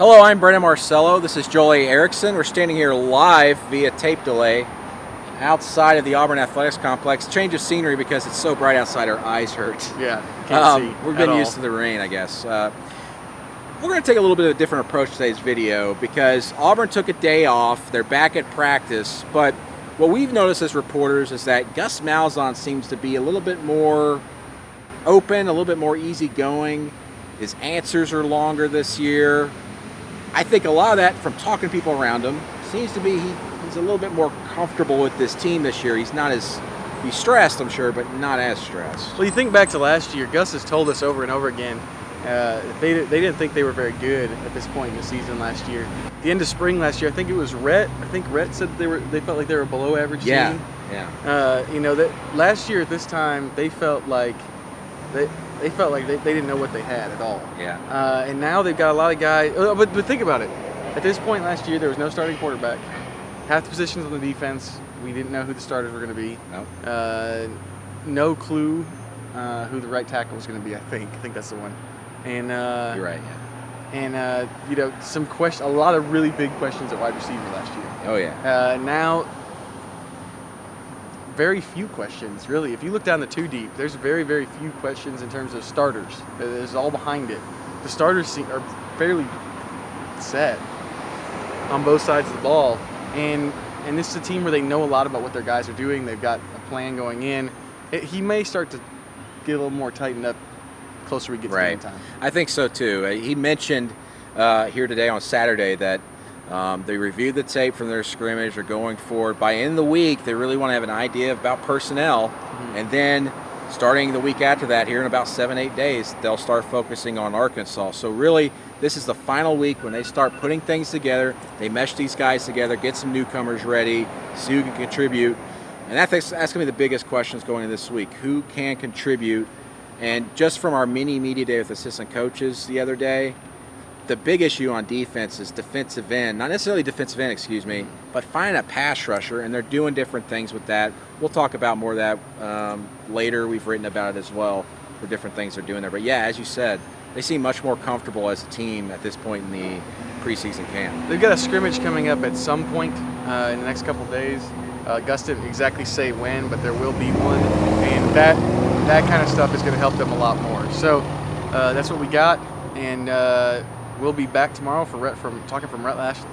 Hello, I'm Bennett Marcello. This is Joel A. Erickson. We're standing here live via tape delay outside of the Auburn Athletics Complex. Change of scenery because it's so bright outside, our eyes hurt. Yeah, can't see. We've been used to the rain, I guess. We're going to take a little bit of a different approach to today's video because Auburn took a day off. They're back at practice, but what we've noticed as reporters is that Gus Malzahn seems to be a little bit more open, a little bit more easygoing. His answers are longer this year. I think a lot of that, from talking to people around him, seems to be he's a little bit more comfortable with this team this year. He's stressed, I'm sure, but not as stressed. Well, you think back to last year, Gus has told us over and over again they didn't think they were very good at this point in the season last year. At the end of spring last year, I think it was Rhett. I think Rhett said they felt like they were a below average team. Yeah. That last year at this time they felt like they didn't know what they had at all. Yeah. And now they've got a lot of guys. But think about it. At this point last year, there was no starting quarterback. Half the positions on the defense, we didn't know who the starters were going to be. No. No clue who the right tackle was going to be. I think that's the one. And You're right. Yeah. And a lot of really big questions at wide receiver last year. Oh yeah. Now, very few questions, really. If you look down the two deep, there's very, very few questions in terms of starters. It's all behind it. The starters are fairly set on both sides of the ball. And this is a team where they know a lot about what their guys are doing. They've got a plan going in. He may start to get a little more tightened up closer we get to game time. I think so too. He mentioned here today on Saturday that they reviewed the tape from their scrimmage. They're going forward. By the end of the week, they really want to have an idea about personnel. Mm-hmm. And then starting the week after that, here in about 7-8 days, they'll start focusing on Arkansas. So really, this is the final week when they start putting things together. They mesh these guys together, get some newcomers ready, see who can contribute. And that's going to be the biggest questions going into this week. Who can contribute? And just from our mini media day with assistant coaches the other day, the big issue on defense is defensive end, not necessarily defensive end, but finding a pass rusher, and they're doing different things with that. We'll talk about more of that later. We've written about it as well for different things they're doing there. But yeah, as you said, they seem much more comfortable as a team at this point in the preseason camp. They've got a scrimmage coming up at some point in the next couple of days. Gus didn't exactly say when, but there will be one, and that kind of stuff is going to help them a lot more. So that's what we got, and we'll be back tomorrow from talking from Rhett Lashley.